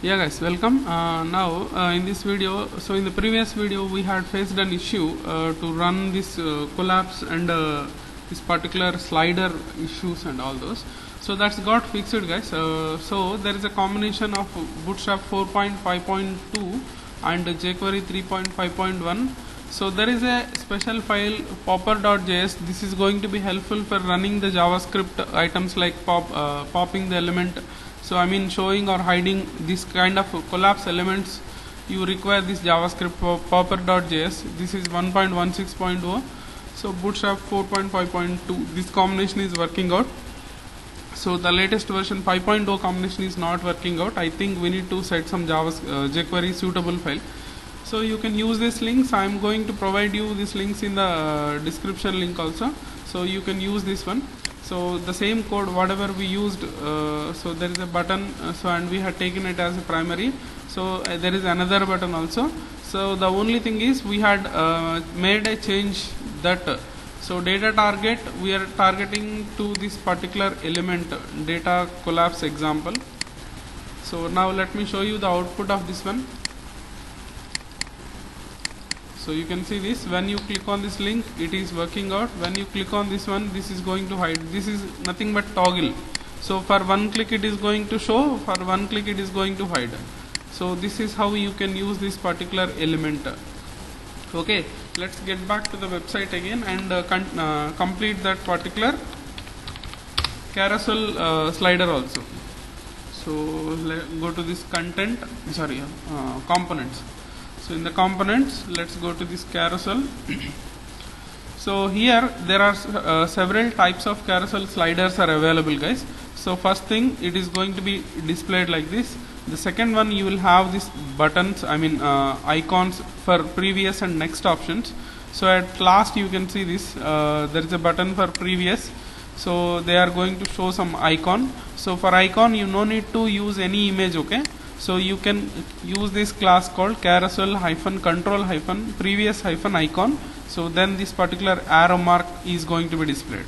Yeah guys, welcome. Now in this video, so in the previous video we had faced an issue to run this collapse and this particular slider issues and all those. So that's got fixed guys. So there is a combination of Bootstrap 4.5.2 and jQuery 3.5.1. So there is a special file popper.js. This is going to be helpful for running the JavaScript items like popping the element. So I mean showing or hiding this kind of collapse elements. You require this JavaScript popper.js. This is 1.16.0. So Bootstrap 4.5.2. This combination is working out. So the latest version 5.0 combination is not working out. I think we need to set some jQuery suitable file. So you can use these links. I am going to provide you these links in the description link also. So you can use this one. So the same code whatever we used, so there is a button, so and we had taken it as a primary. So there is another button also. So the only thing is we had made a change that so data target, we are targeting to this particular element, data collapse example. So now let me show you the output of this one. So you can see this, when you click on this link it is working out. When you click on this one, this is going to hide. This is nothing but toggle. So for one click it is going to show, for one click it is going to hide. So this is how you can use this particular element. Okay, let's get back to the website again and complete that particular carousel slider also. So go to this content, components. So in the components, let's go to this carousel. So here there are several types of carousel sliders are available guys. So first thing, it is going to be displayed like this. The second one, you will have these buttons, icons for previous and next options. So at last you can see this, there is a button for previous. So they are going to show some icon. So for icon you no need to use any image, okay. So you can use this class called carousel control previous icon. So then this particular arrow mark is going to be displayed.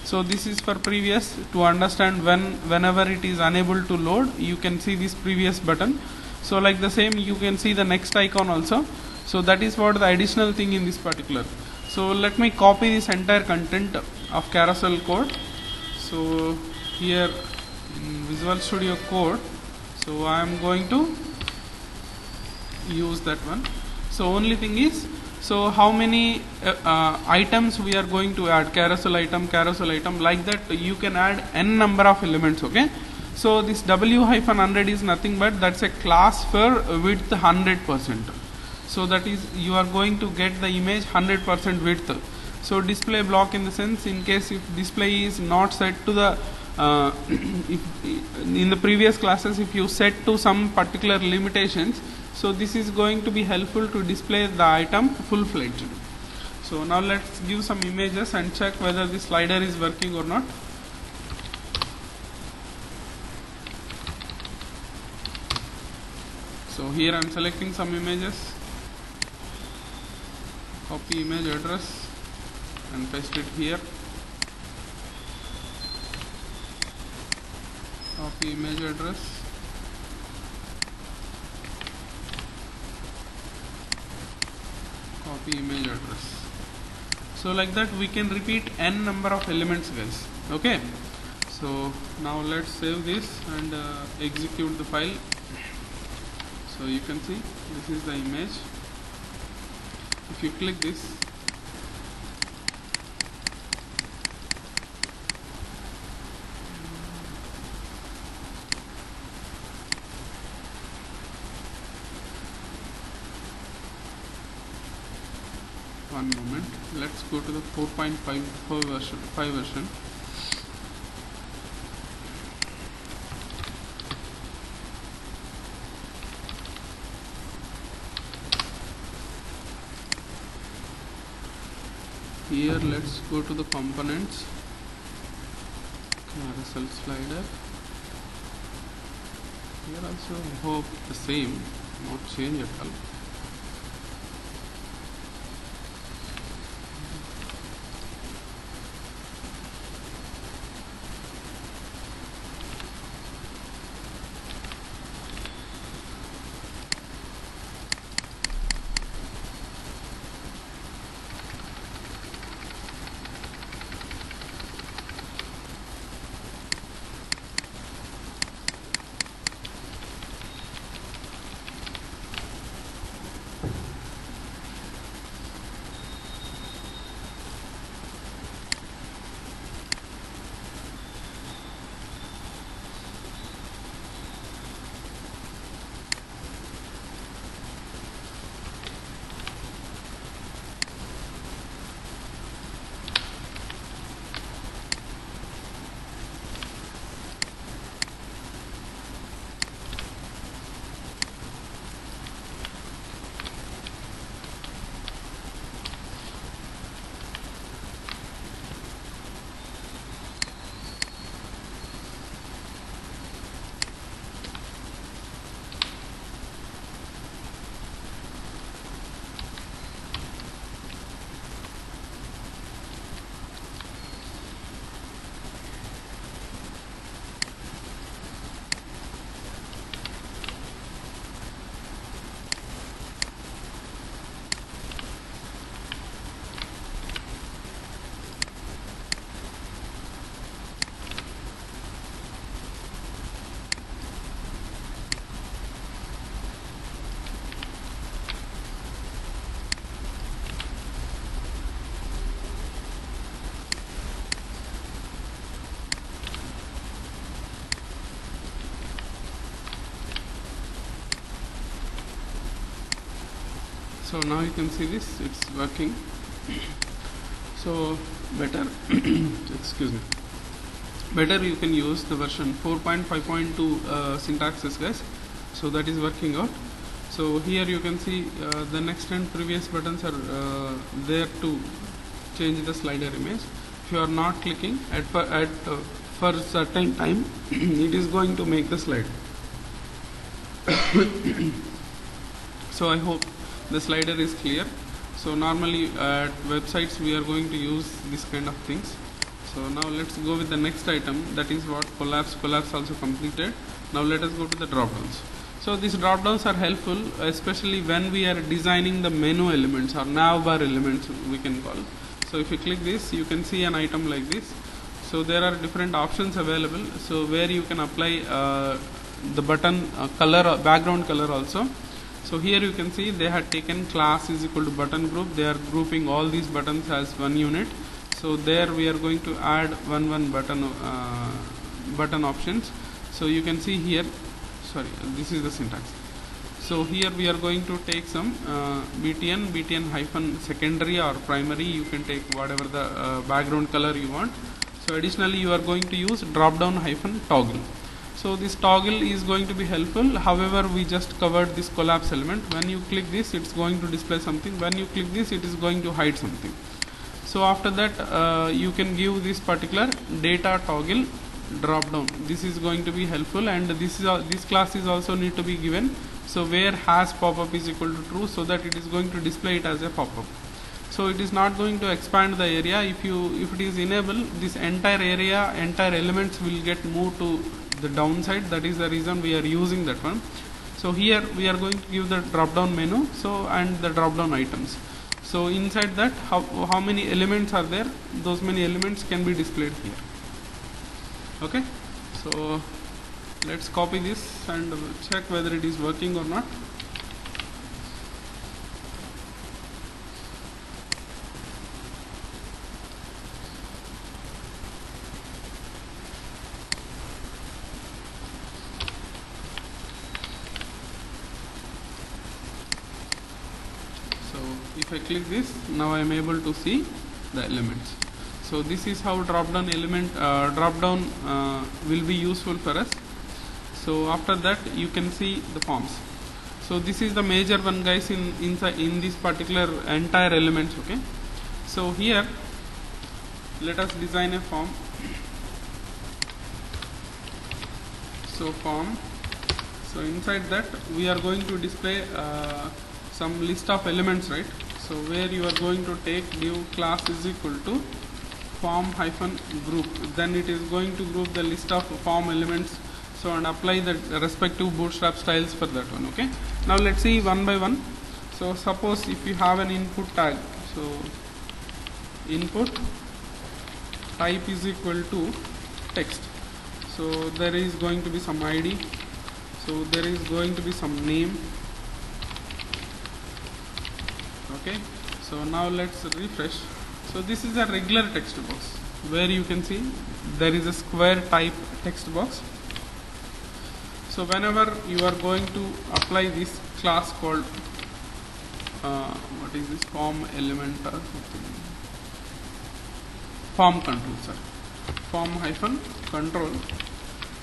So this is for previous, to understand whenever it is unable to load, you can see this previous button. So like the same, you can see the next icon also. So that is what the additional thing in this particular. So let me copy this entire content of carousel code. So here in Visual Studio Code, so I am going to use that one. So only thing is, so how many items we are going to add, carousel item, like that you can add n number of elements, okay. So this w-100 is nothing but that's a class for width 100%. So that is, you are going to get the image 100% width. So display block, in the sense, in case if display is not set to the if in the previous classes if you set to some particular limitations, so this is going to be helpful to display the item full-fledged. So now let's give some images and check whether the slider is working or not. So here I am selecting some images, copy image address and paste it here. Copy image address, copy image address. So like that we can repeat n number of elements guys, okay. So now let's save this and execute the file. So you can see this is the image. If you click this, one moment, let's go to the 4.5 version. Here let's go to the components, carousel slider. Here also hope the same, not change at all. So now you can see this, it's working. So better excuse me, better you can use the version 4.5.2 syntaxes, guys. So that is working out. So here you can see the next and previous buttons are there to change the slider image. If you are not clicking for certain time it is going to make the slide. So I hope the slider is clear. So normally at websites we are going to use this kind of things. So now let's go with the next item, that is what collapse also completed. Now let us go to the drop downs. So these drop downs are helpful especially when we are designing the menu elements or navbar elements we can call. So if you click this, you can see an item like this. So there are different options available, so where you can apply the button color, background color also. So here you can see they had taken class is equal to button group. They are grouping all these buttons as one unit. So there we are going to add one button options. So you can see here, sorry, this is the syntax. So here we are going to take some btn hyphen secondary or primary. You can take whatever the background color you want. So additionally you are going to use drop down hyphen toggle. So this toggle is going to be helpful. However, we just covered this collapse element. When you click this, it's going to display something. When you click this, it is going to hide something. So after that you can give this particular data toggle drop down. This is going to be helpful, and this class is also need to be given. So where has pop-up is equal to true, so that it is going to display it as a pop-up. So it is not going to expand the area. If it is enabled, this entire area, entire elements will get moved to the downside. That is the reason we are using that one. So here we are going to give the drop down menu, so and the drop down items. So inside that how many elements are there, those many elements can be displayed here. Okay, so let's copy this and check whether it is working or not. If I click this, now I am able to see the elements. So this is how drop down will be useful for us. So after that you can see the forms. So this is the major one, guys, in this particular entire elements. Okay, so here let us design a form. So form, so inside that we are going to display some list of elements, right? So where you are going to take div class is equal to form hyphen group, then it is going to group the list of form elements, so and apply the respective bootstrap styles for that one. Okay, now let's see one by one. So suppose if you have an input tag, so input type is equal to text, so there is going to be some ID, so there is going to be some name. Okay, so now let's refresh. So this is a regular text box where you can see there is a square type text box. So whenever you are going to apply this class called what is this, form element or something, form control, sir, form hyphen control,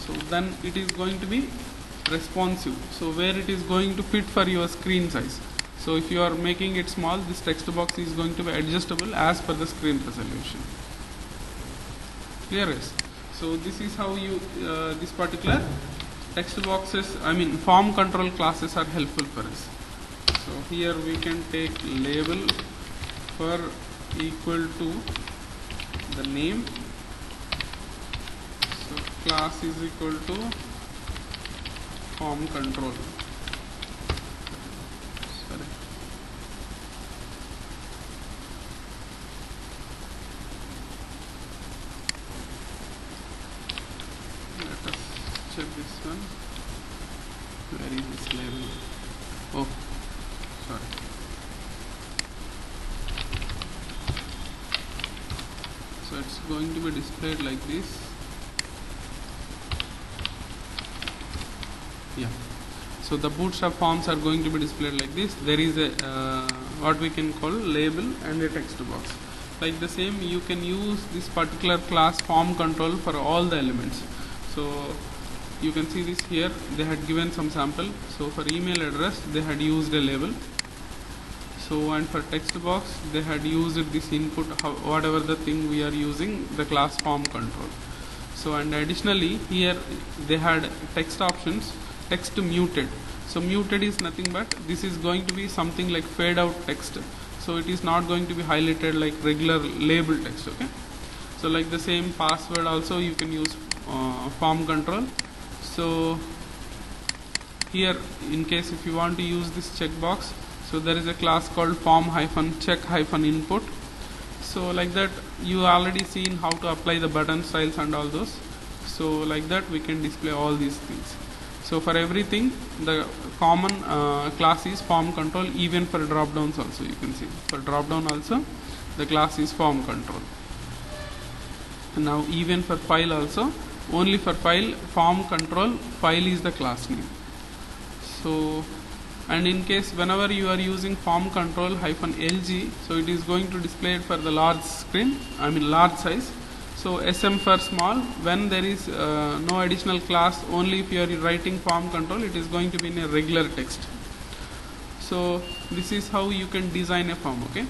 so then it is going to be responsive, so where it is going to fit for your screen size. So if you are making it small, this text box is going to be adjustable as per the screen resolution. Clear, is? So this is how you this particular text boxes, I mean form control classes are helpful for us. So here we can take label for equal to the name. So class is equal to form control. Check this one. Where is this label? Oh, sorry. So it's going to be displayed like this. Yeah. So the bootstrap forms are going to be displayed like this. There is a what we can call label and a text box. Like the same, you can use this particular class form control for all the elements. So you can see this here, they had given some sample. So for email address they had used a label. So and for text box they had used this input, whatever the thing we are using, the class form control. So and additionally here they had text options, text muted. So muted is nothing but this is going to be something like fade out text. So it is not going to be highlighted like regular label text. Okay. So like the same password also you can use form control. So here in case if you want to use this checkbox, so there is a class called form-check-input. So like that you already seen how to apply the button styles and all those. So like that we can display all these things. So for everything the common class is form control. Even for drop downs also you can see, for drop down also the class is form control. Now even for file also, only for file form control file is the class name. So and in case whenever you are using form control -lg, so it is going to display it for the large screen, large size. So SM for small, when there is no additional class, only if you are writing form control it is going to be in a regular text. So this is how you can design a form. Okay.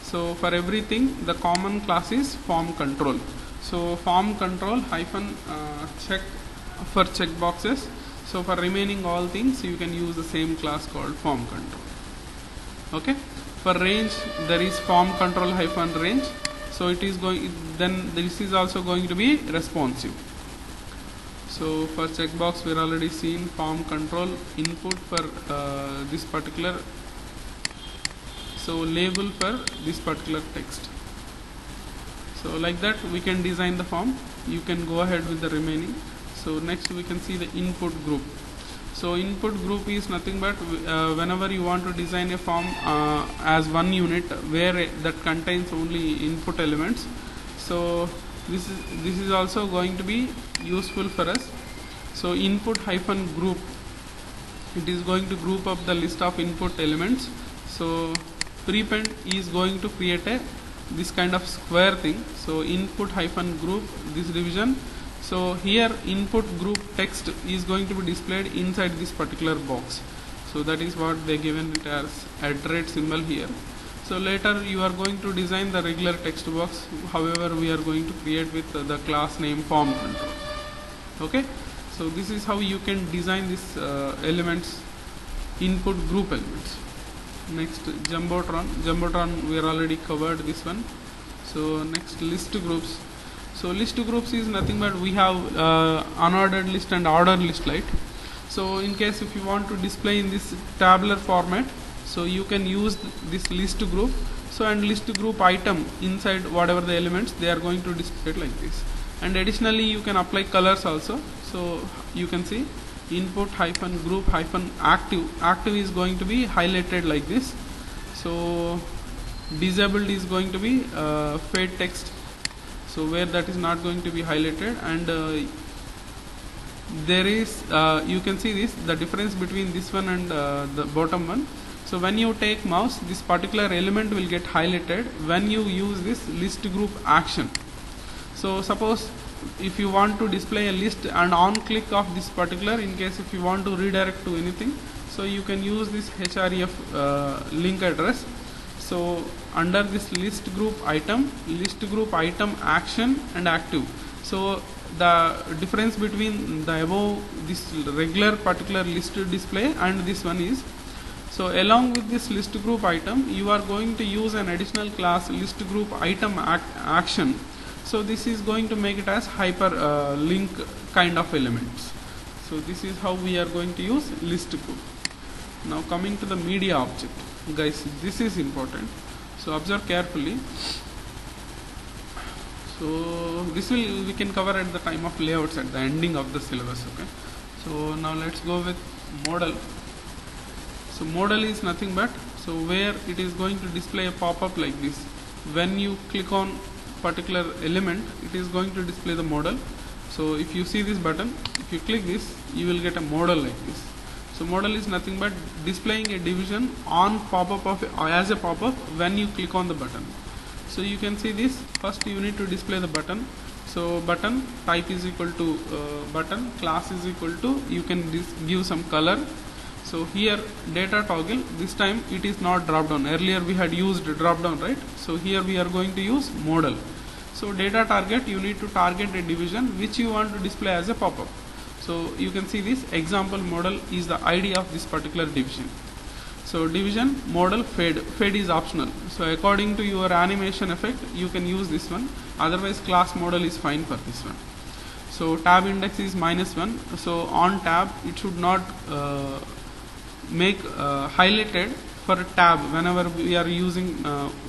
So for everything the common class is form control. So form control -check for checkboxes. So for remaining all things you can use the same class called form control. Okay. For range there is form control -range. So it is going, then this is also going to be responsive. So for checkbox we are already seen form control input for this particular, so label for this particular text. So like that we can design the form. You can go ahead with the remaining. So next we can see the input group. So input group is nothing but whenever you want to design a form as one unit where that contains only input elements. So this is also going to be useful for us. So input -group, it is going to group up the list of input elements. So prepend is going to create this kind of square thing. So input -group, this division. So here input group text is going to be displayed inside this particular box. So that is what they given it as @ here. So later you are going to design the regular text box, however we are going to create with the class name form control. Okay. So this is how you can design this elements, input group elements. Next Jumbotron we are already covered this one. So next list groups. So list groups is nothing but we have unordered list and ordered list, right? So in case if you want to display in this tabular format, so you can use this list group. So and list group item inside whatever the elements, they are going to display it like this. And additionally you can apply colors also. So you can see input -group -active. Active is going to be highlighted like this. So disabled is going to be fade text. So where that is not going to be highlighted, and there is you can see the difference between this one and the bottom one. So when you take mouse, this particular element will get highlighted when you use this list group action. So suppose if you want to display a list and on click of this particular, in case if you want to redirect to anything, so you can use this href link address. So under this list group item action and active. So the difference between the above this regular particular list display and this one is, so along with this list group item you are going to use an additional class list group item action. So this is going to make it as hyper link kind of elements. So this is how we are going to use list group. Now coming to the media object, guys, this is important. So observe carefully. So this we can cover at the time of layouts at the ending of the syllabus. Okay. So now let's go with modal. So modal is nothing but, so where it is going to display a pop-up like this. When you click on particular element, it is going to display the modal. So if you see this button, if you click this, you will get a modal like this. So modal is nothing but displaying a division on pop-up of as a pop-up when you click on the button. So you can see this. First you need to display the button. So button type is equal to button, class is equal to, you can give some color. So here data toggle, this time it is not drop down. Earlier we had used drop down, right? So here we are going to use modal. So data target, you need to target a division which you want to display as a pop-up. So you can see this example modal is the ID of this particular division. So division, modal, fade is optional. So according to your animation effect you can use this one, otherwise class modal is fine for this one. So tab index is -1. So on tab it should not make highlighted for a tab whenever we are using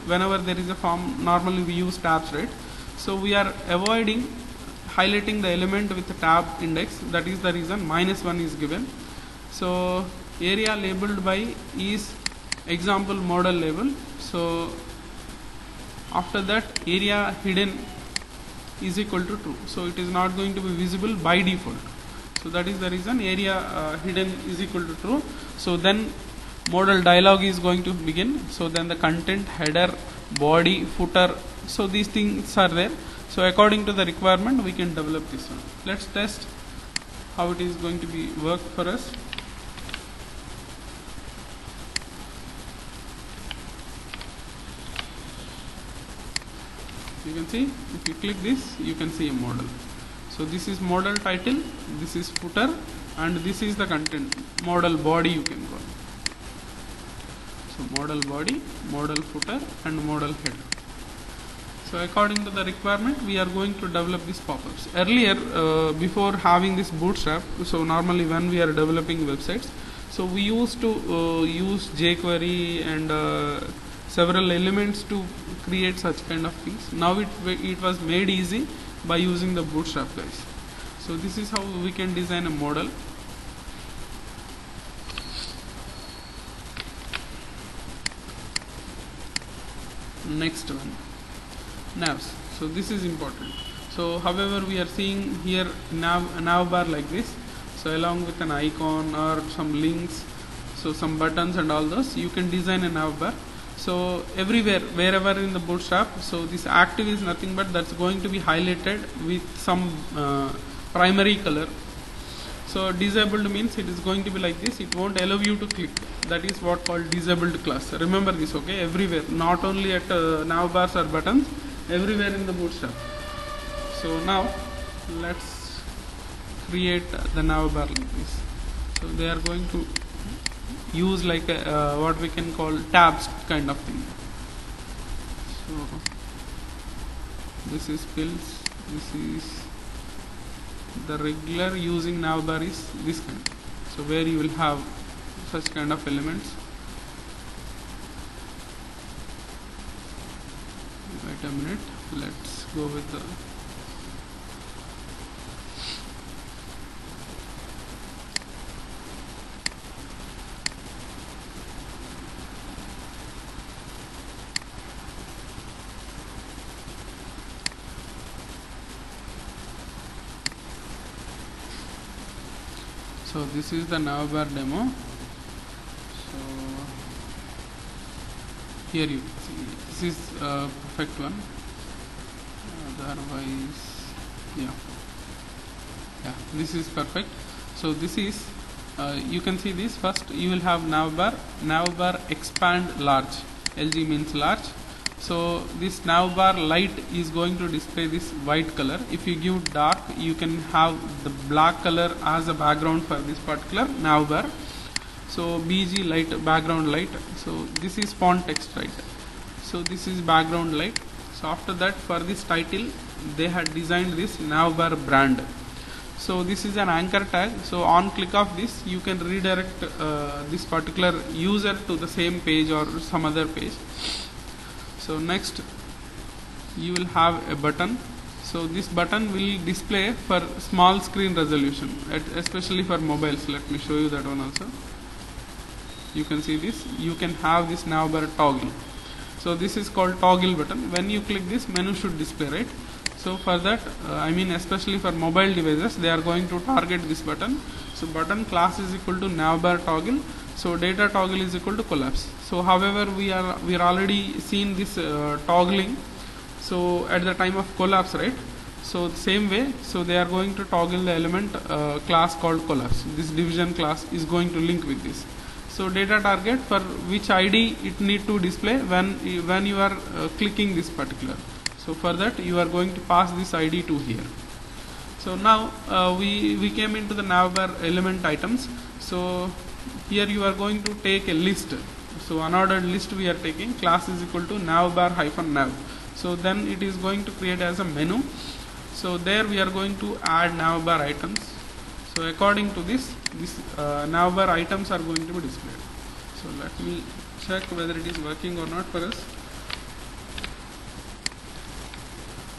whenever there is a form. Normally we use tabs, right? So we are avoiding highlighting the element with the tab index. That is the reason -1 is given. So area labeled by is example modal label. So after that area hidden is equal to true. So it is not going to be visible by default. So that is the reason area hidden is equal to true. So then modal dialog is going to begin. So then the content, header, body, footer, so these things are there. So according to the requirement we can develop this one. Let's test how it is going to be work for us. You can see if you click this you can see a modal. So this is modal title, this is footer, and this is the content, modal body you can call. So modal body, modal footer, and modal header. So according to the requirement we are going to develop these pop-ups. Earlier before having this Bootstrap, so normally when we are developing websites, so we used to use jQuery and several elements to create such kind of things. Now it was made easy by using the Bootstrap, guys. So this is how we can design a modal. Next one, navs. So this is important. So however we are seeing here nav bar like this. So along with an icon or some links, so some buttons and all those, you can design a nav bar. So everywhere, wherever in the Bootstrap, so this active is nothing but that's going to be highlighted with some primary color. So disabled means it is going to be like this, it won't allow you to click. That is what called disabled class. Remember this, okay? Everywhere, not only at nav bars or buttons, everywhere in the Bootstrap. So now let's create the nav bar like this. So they are going to use like a, what we can call tabs kind of thing. So this is pills, this is the regular using nav bar is this kind. So where you will have such kind of elements. Wait a minute, let's go with the so this is the nav bar demo. So here you can see this is a perfect one. Otherwise, yeah, this is perfect. So this is you can see this. First you will have nav bar expand large. LG means large. So this nav bar light is going to display this white color. If you give dark, you can have the black color as a background for this particular nav bar. So BG light, background light. So this is font text, right? So this is background light. So after that, for this title they had designed this nav bar brand. So this is an anchor tag. So on click of this you can redirect this particular user to the same page or some other page. So next you will have a button. So this button will display for small screen resolution, especially for mobiles. Let me show you that one also. You can see this. You can have this nav bar toggle. So this is called toggle button. When you click this, menu should display, right? So for that, I mean especially for mobile devices, they are going to target this button. So button class is equal to navbar toggle. So data toggle is equal to collapse. So however we are already seen this toggling. So at the time of collapse, right? So same way, so they are going to toggle the element class called collapse. This division class is going to link with this. So data target, for which ID it need to display when you are clicking this particular. So for that you are going to pass this ID to here. So now we came into the navbar element items. So here you are going to take a list. So unordered list we are taking, class is equal to navbar hyphen nav. So then it is going to create as a menu. So there we are going to add navbar items. So according to this navbar items are going to be displayed. So let me check whether it is working or not for us.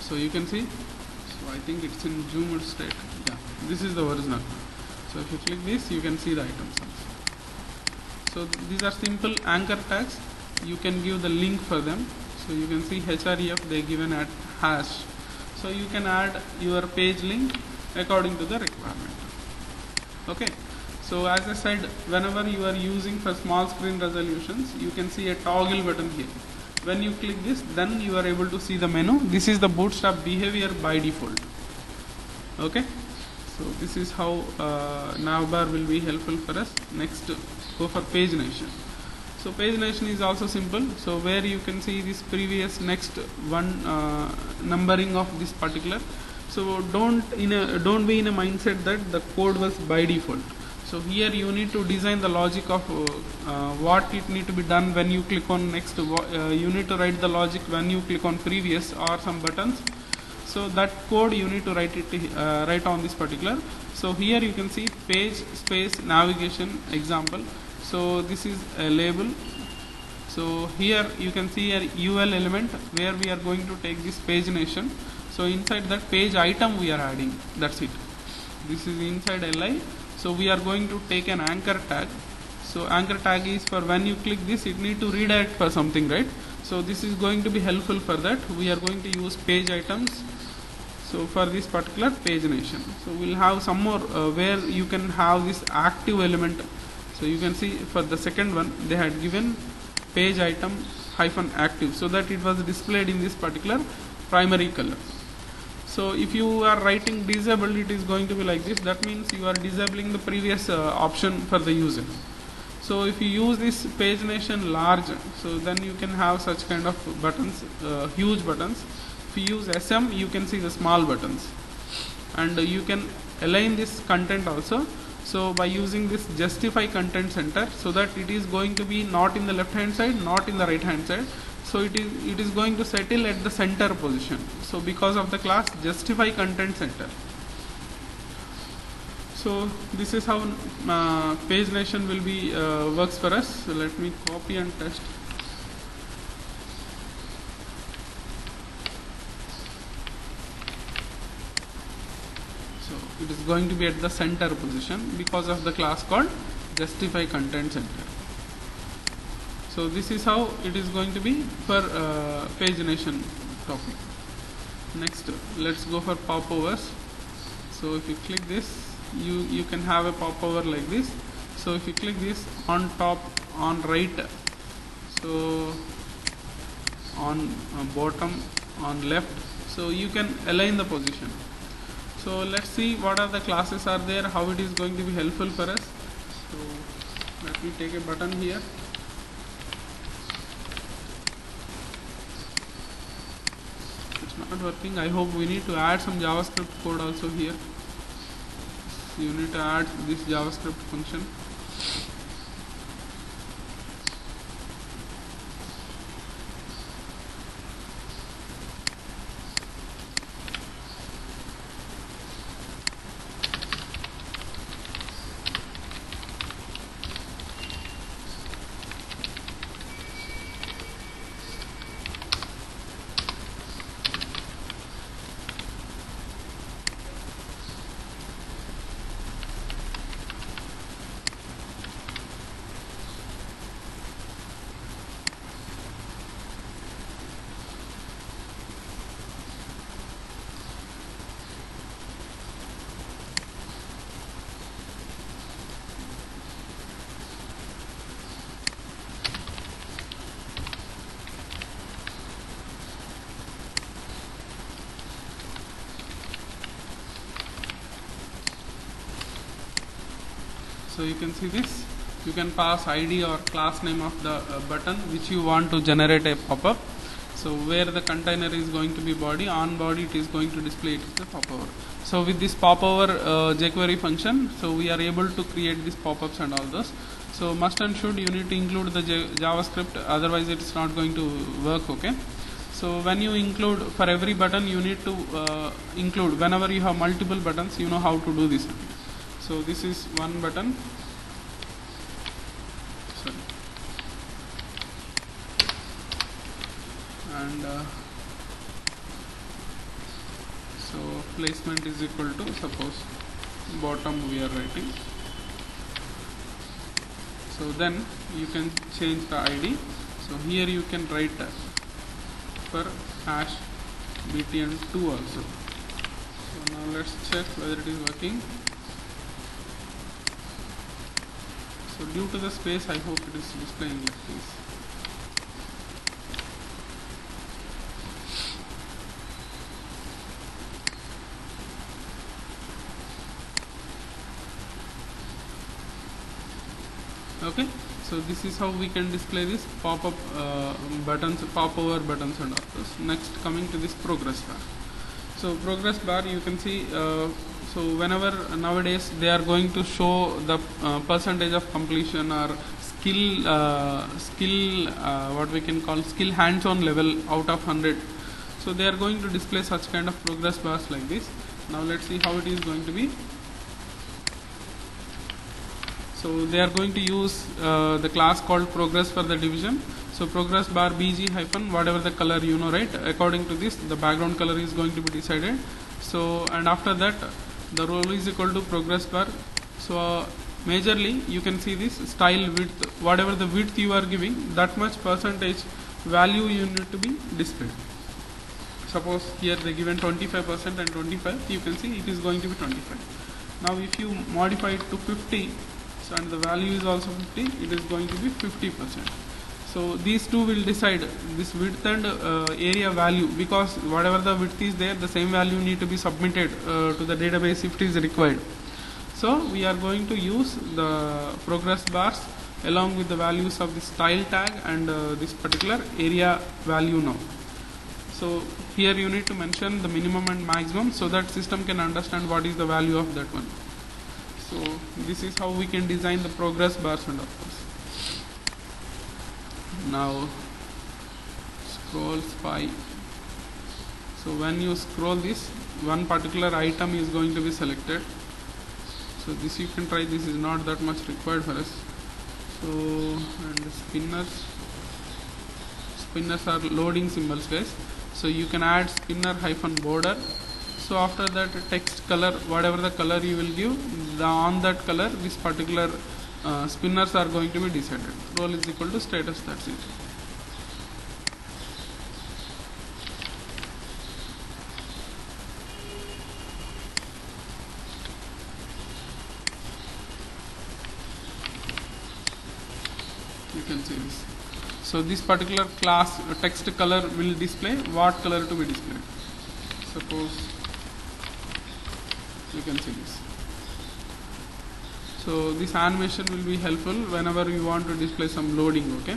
So you can see, so I think it's in zoomed state. Yeah, this is the original. So if you click this, you can see the items also. So these are simple anchor tags. You can give the link for them. So you can see href they given at hash. So you can add your page link according to the requirement. Okay. So as I said, whenever you are using for small screen resolutions, you can see a toggle button here. When you click this, then you are able to see the menu. This is the Bootstrap behavior by default. Okay. So this is how navbar will be helpful for us. Next, go for pagination. So pagination is also simple. So where you can see this previous next one numbering of this particular. So don't be in a mindset that the code was by default. So here you need to design the logic of what it need to be done when you click on next. You need to write the logic when you click on previous or some buttons. So that code you need to write on this particular. So here you can see page space navigation example. So this is a label. So here you can see a UL element where we are going to take this pagination. So inside that page item we are adding. That's it. This is inside li. So we are going to take an anchor tag. So anchor tag is for when you click this, it need to redirect for something, right? So this is going to be helpful for that. We are going to use page items. So for this particular pagination, so we'll have some more where you can have this active element. So you can see for the second one they had given page item hyphen active, so that it was displayed in this particular primary color. So if you are writing disabled, it is going to be like this. That means you are disabling the previous option for the user. So if you use this pagination large, so then you can have such kind of buttons, huge buttons. If you use SM, you can see the small buttons, and you can align this content also. So by using this justify content center, so that it is going to be not in the left hand side, not in the right hand side. So it is going to settle at the center position. So because of the class justify content center. So this is how pagination will be works for us. So let me copy and test. So it is going to be at the center position because of the class called justify content center. So this is how it is going to be for pagination topic. Next, let's go for popovers. So if you click this, you can have a popover like this. So if you click this on top, on right, so on bottom, on left, so you can align the position. So let's see what are the classes are there, how it is going to be helpful for us. So let me take a button here. Not working. I hope we need to add some JavaScript code also here. So you need to add this JavaScript function. So you can see this. You can pass ID or class name of the button which you want to generate a pop-up. So where the container is going to be body, on body it is going to display it as the popover. So with this popover jQuery function, so we are able to create these pop-ups and all those. So must and should you need to include the JavaScript, otherwise it is not going to work. Okay. So when you include for every button, you need to include whenever you have multiple buttons, you know how to do this. So this is one button. Sorry. And so placement is equal to, suppose bottom we are writing. So then you can change the ID. So here you can write for hash btn2 also. So now let's check whether it is working. So due to the space, I hope it is displaying like this. Okay, so this is how we can display this pop-up buttons, popover buttons and all this. Next, coming to this progress bar. So progress bar, you can see, so whenever nowadays they are going to show the percentage of completion or skill what we can call skill hands-on level out of 100. So they are going to display such kind of progress bars like this. Now let's see how it is going to be. So they are going to use the class called progress for the division. So progress bar bg hyphen whatever the color, you know, right? According to this, the background color is going to be decided. So and after that, the role is equal to progress bar. So majorly you can see this style width, whatever the width you are giving, that much percentage value you need to be displayed. Suppose here they given 25% and 25, you can see it is going to be 25. Now if you modify it to 50, so and the value is also 50, it is going to be 50%. So these two will decide this width and area value, because whatever the width is there, the same value need to be submitted to the database if it is required. So we are going to use the progress bars along with the values of the style tag and this particular area value now. So here you need to mention the minimum and maximum so that system can understand what is the value of that one. So this is how we can design the progress bars and of course. Now scroll spy. So when you scroll this, one particular item is going to be selected. So this you can try, this is not that much required for us. So and spinners are loading symbols, guys. So you can add spinner hyphen border. So after that text color, whatever the color you will give, on that color this particular spinners are going to be decided. Role is equal to status, that's it. You can see this. So this particular class text color will display what color to be displayed. Suppose you can see this. So this animation will be helpful whenever you want to display some loading. Okay.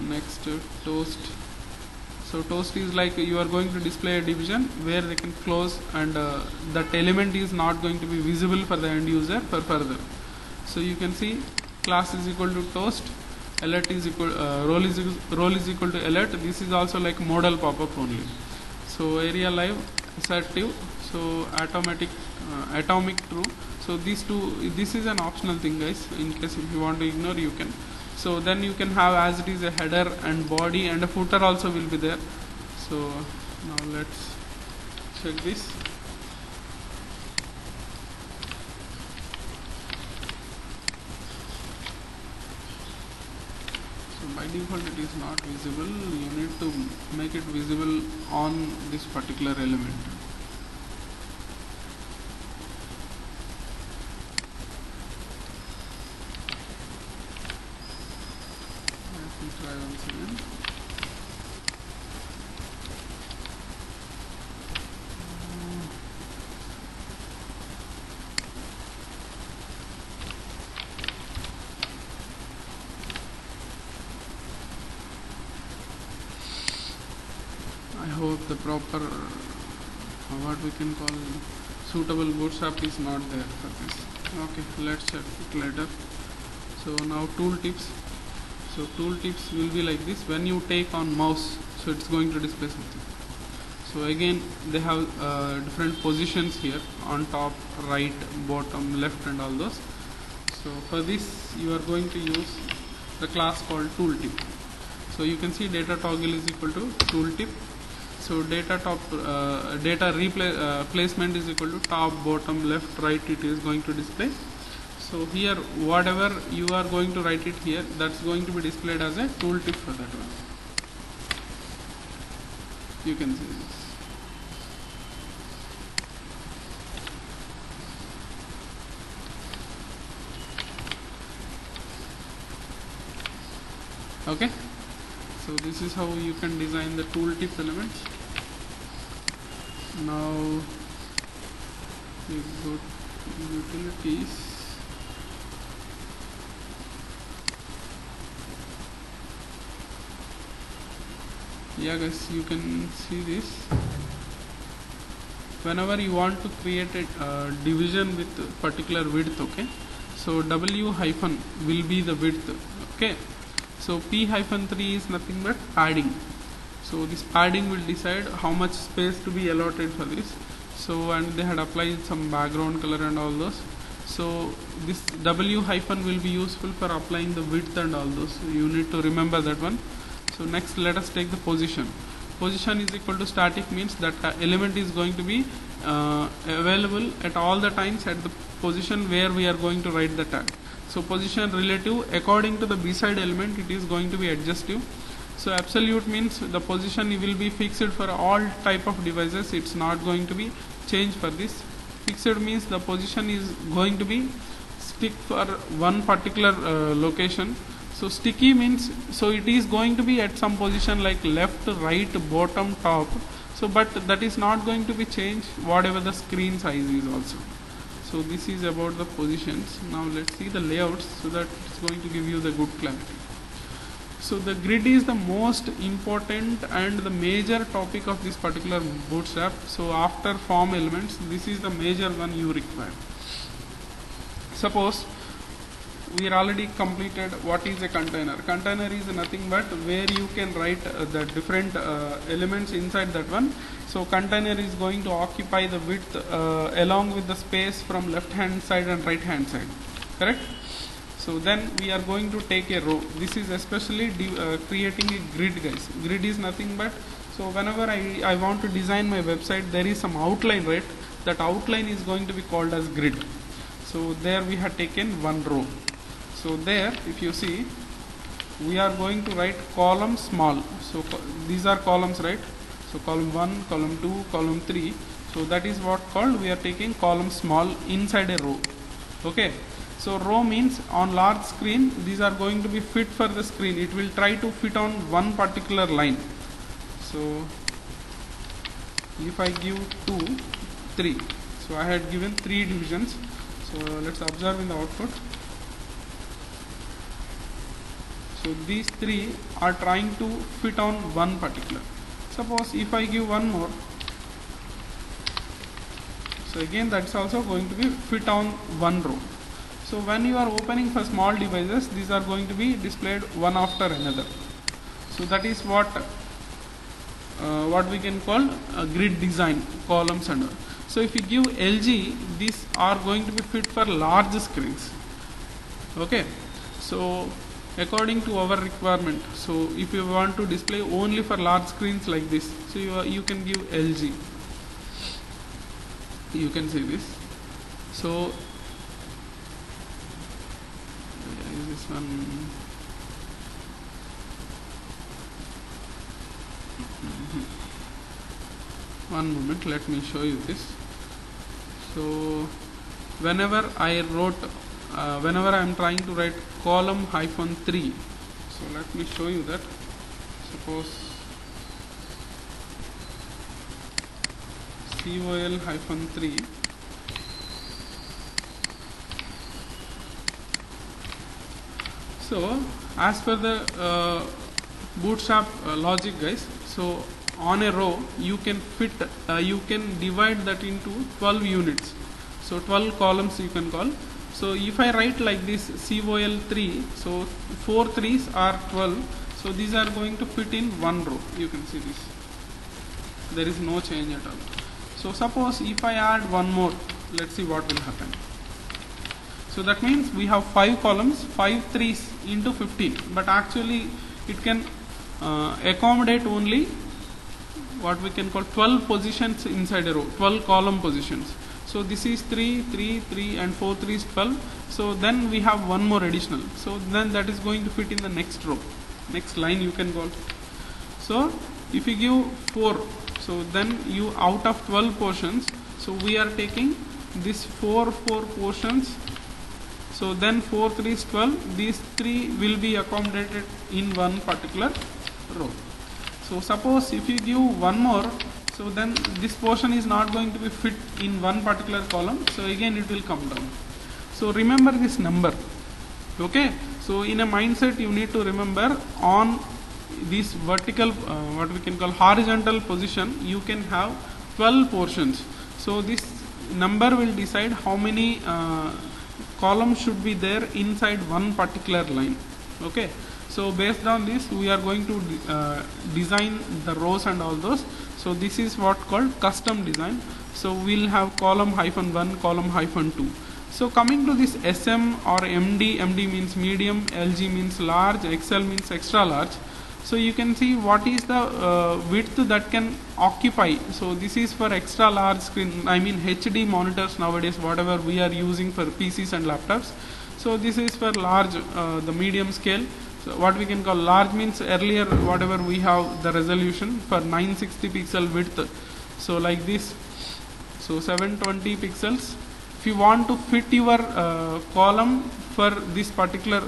Next, toast. So toast is like you are going to display a division where they can close and that element is not going to be visible for the end user for further. So you can see class is equal to toast, alert is equal role is equal to alert. This is also like modal pop-up only. So area live, assertive, so atomic true. So these two, this is an optional thing, guys. In case if you want to ignore, you can. So then you can have as it is a header and body and a footer also will be there. So now let's check this. So by default it is not visible. You need to make it visible on this particular element. Try once again. the proper what we can call suitable bootstrap is not there for this. Okay, let's check it later. So now tooltips. So tooltips will be like this. When you take on mouse, so it's going to display something. So again they have different positions here, on top, right, bottom, left, and all those. So for this you are going to use the class called tooltip. So you can see data toggle is equal to tooltip. So data placement is equal to top, bottom, left, right, it is going to display. So here whatever you are going to write it here, that's going to be displayed as a tooltip for that one. You can see this. Okay, so this is how you can design the tooltip elements. Now you go to utilities. Yeah guys, you can see this. Whenever you want to create a division with particular width, okay, so W hyphen will be the width, okay. So P-3 is nothing but padding. So this padding will decide how much space to be allotted for this. So and they had applied some background color and all those. So this W hyphen will be useful for applying the width and all those. So you need to remember that one. So next let us take the position. Position is equal to static, means that element is going to be available at all the times at the position where we are going to write the tag. So position relative, according to the beside element it is going to be adjustive. So absolute means the position will be fixed for all type of devices, it's not going to be changed for this. Fixed means the position is going to be stick for one particular location. So sticky means, so it is going to be at some position like left, right, bottom, top. So but that is not going to be changed whatever the screen size is also. So this is about the positions. Now let's see the layouts, so that it's going to give you the good clarity. So the grid is the most important and the major topic of this particular bootstrap. So after form elements, this is the major one you require. Suppose we are already completed what is a container. Container is nothing but where you can write the different elements inside that one. So container is going to occupy the width along with the space from left hand side and right hand side, correct? So then we are going to take a row. This is especially creating a grid, guys. Grid is nothing but, so whenever I want to design my website, there is some outline, right? That outline is going to be called as grid. So there we have taken one row. So there if you see, we are going to write column small. So these are columns, right? So column 1, column 2, column 3. So that is what called, we are taking column small inside a row. Okay. So row means on large screen, these are going to be fit for the screen. It will try to fit on one particular line. So if I give 2, 3. So I had given 3 divisions. So let's observe in the output. So these 3 are trying to fit on one particular. Suppose if I give one more, so again that's also going to be fit on one row. So when you are opening for small devices, these are going to be displayed one after another. So that is what we can call a grid design, columns and all. So if you give LG, these are going to be fit for large screens. Okay. So according to our requirement, so if you want to display only for large screens like this, so you can give LG. You can see this. So this one. One moment, let me show you this. So whenever I wrote, whenever I am trying to write column hyphen 3, so let me show you that. Suppose COL hyphen 3. So as per the bootstrap logic, guys, so on a row you can fit you can divide that into 12 units. So 12 columns you can call. So if I write like this COL3, so 4 3s are 12. So these are going to fit in one row. You can see this. There is no change at all. So suppose if I add one more, let's see what will happen. So that means we have 5 columns, 5 3s into 15, but actually it can accommodate only what we can call 12 positions inside a row, 12 column positions. So this is 3, 3, 3 and 4 3 is 12. So then we have one more additional. So then that is going to fit in the next row, next line you can call. So if you give 4, so then you out of 12 portions, so we are taking this 4 portions. So then 4 3 is 12. These 3 will be accommodated in one particular row. So suppose if you give one more, so then this portion is not going to be fit in one particular column. So again it will come down. So remember this number. Okay. So in a mindset you need to remember on this vertical what we can call horizontal position you can have 12 portions. So this number will decide how many columns should be there inside one particular line. Okay. So based on this we are going to design the rows and all those. So this is what called custom design. So we'll have column -1, column -2. So coming to this SM or MD, MD means medium, LG means large, XL means extra large. So you can see what is the width that can occupy. So this is for extra large screen, I mean HD monitors nowadays, whatever we are using for PCs and laptops. So this is for large, the medium scale. So what we can call large means earlier whatever we have the resolution for 960 pixel width. So like this, so 720 pixels. If you want to fit your column for this particular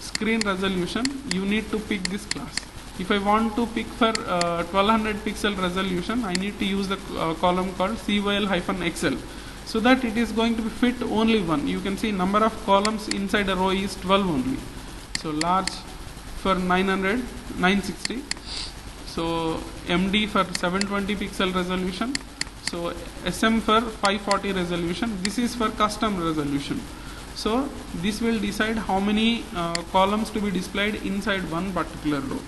screen resolution, you need to pick this class. If I want to pick for 1200 pixel resolution, I need to use the column called COL-XL, so that it is going to be fit only one. You can see number of columns inside a row is 12 only. So large for 960. So MD for 720 pixel resolution. So SM for 540 resolution. This is for custom resolution. So this will decide how many columns to be displayed inside one particular row.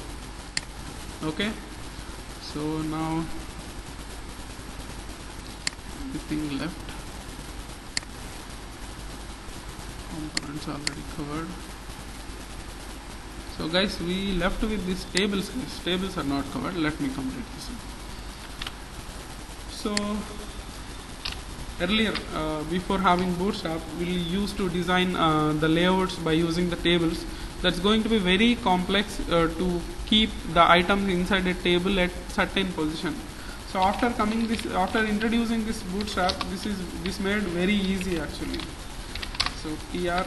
Okay. So now everything left. Components already covered. So guys, we left with these tables. These tables are not covered. Let me complete this one. So earlier, before having Bootstrap, we used to design the layouts by using the tables. That's going to be very complex to keep the items inside a table at certain position. So after introducing this Bootstrap, this made very easy actually. So TR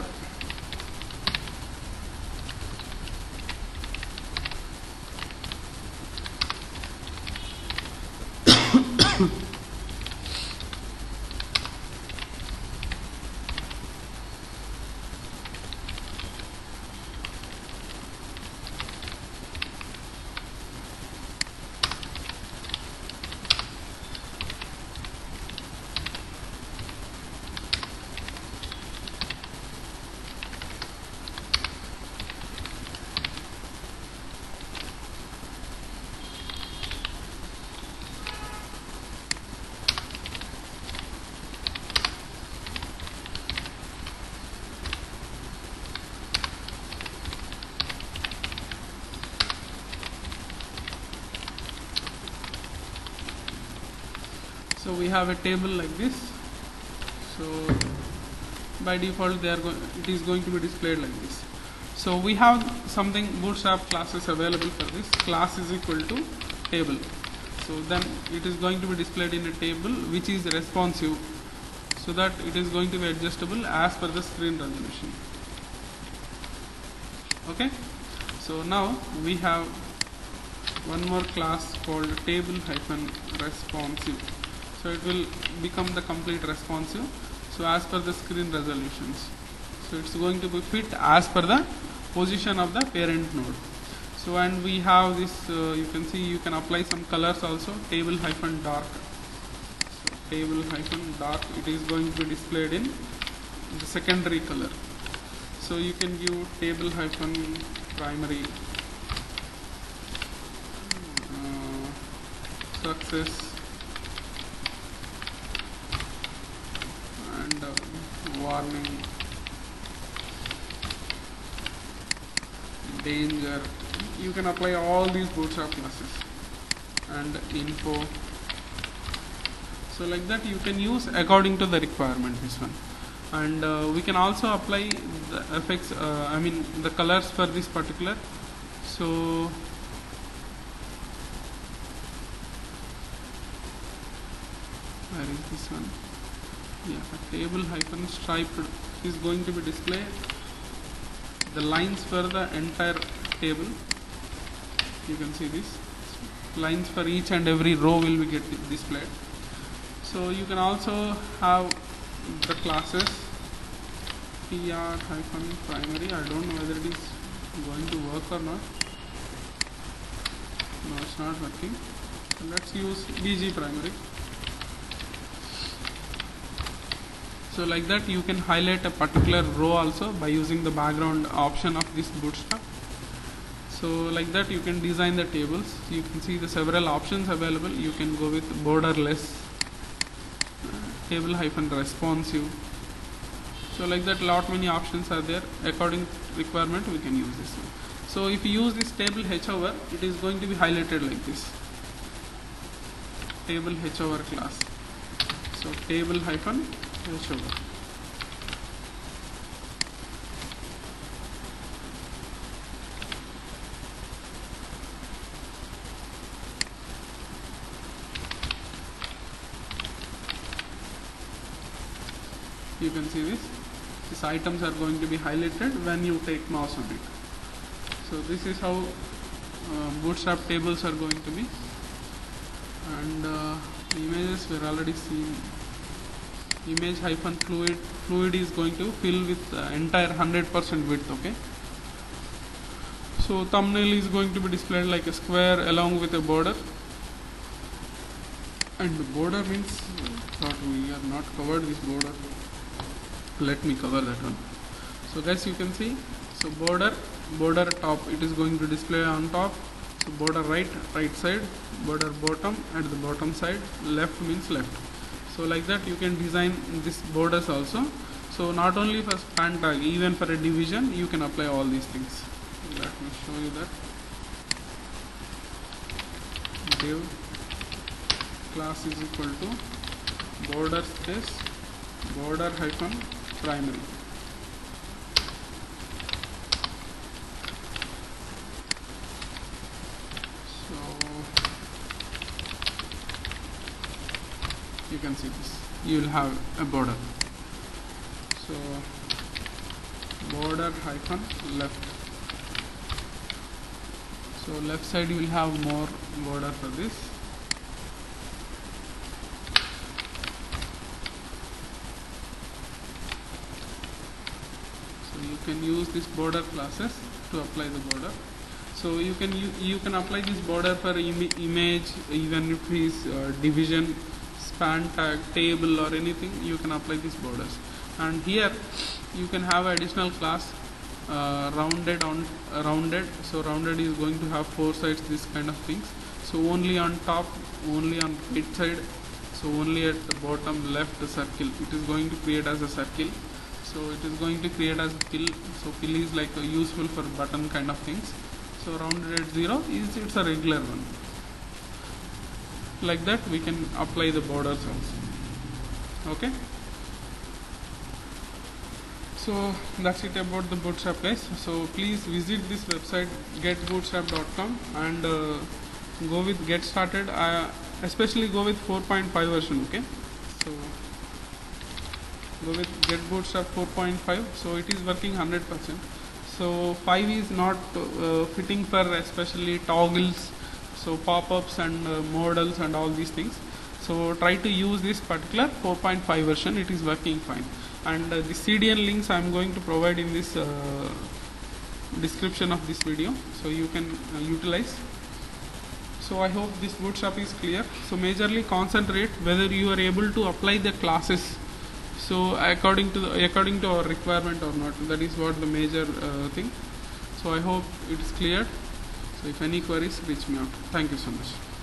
So we have a table like this. So by default it is going to be displayed like this. So we have something Bootstrap classes available for this. Class is equal to table. So then it is going to be displayed in a table which is responsive, so that it is going to be adjustable as per the screen resolution. Okay. So now we have one more class called table-responsive. So it will become the complete responsive. So as per the screen resolutions. So it's going to be fit as per the position of the parent node. So and we have this, you can see you can apply some colors also, table hyphen dark. So table hyphen dark, it is going to be displayed in the secondary color. So you can give table hyphen primary success and warning, danger. You can apply all these Bootstrap classes and info. So like that you can use according to the requirement, this one. And we can also apply the effects, the colors for this particular. So where is this one? Yeah, table hyphen striped is going to be displayed the lines for the entire table. You can see this lines for each and every row will be get displayed. So you can also have the classes PR hyphen primary. I don't know whether it is going to work or not. No, it's not working. So let's use BG primary. So like that you can highlight a particular row also by using the background option of this Bootstrap. So like that you can design the tables. You can see the several options available. You can go with borderless, table hyphen responsive. So like that lot many options are there. According to requirement we can use this one. So if you use this table hover, it is going to be highlighted like this, table hover class. So table hyphen hover. You can see this. These items are going to be highlighted when you take mouse on it. So this is how Bootstrap tables are going to be. And images we're already seen. Image hyphen fluid is going to fill with entire 100% width. Okay. So thumbnail is going to be displayed like a square along with a border. And the border means, thought we are not covered this border. Let me cover that one. So guys, you can see, so border top, it is going to display on top. So border right side, border bottom at the bottom side, left means left. So like that you can design these borders also. So not only for span tag, even for a division you can apply all these things. Let me show you that. Div class is equal to border space border hyphen primary. So you can see this, you will have a border. So border hyphen left. So left side you will have more border for this. You can use this border classes to apply the border. So you can apply this border for image, even if it is division, span tag, table or anything, you can apply these borders. And here you can have additional class rounded. So rounded is going to have 4 sides, this kind of things. So only on top, only on right side, so only at the bottom left circle, it is going to create as a circle. So it is going to create as a fill. So fill is like useful for button kind of things. So rounded at 0 is it's a regular one. Like that we can apply the borders also. Okay. So that's it about the Bootstrap, guys. So please visit this website getbootstrap.com and go with get started. Especially go with 4.5 version. Okay. So go with Get Bootstrap 4.5. So it is working 100%. So 5 is not fitting for especially toggles, so pop-ups and modals and all these things. So try to use this particular 4.5 version. It is working fine. And the CDN links I am going to provide in this description of this video, so you can utilize. So I hope this Bootstrap is clear. So majorly concentrate whether you are able to apply the classes, so according to our requirement or not. That is what the major thing. So I hope it is clear. So if any queries, reach me out. Thank you so much.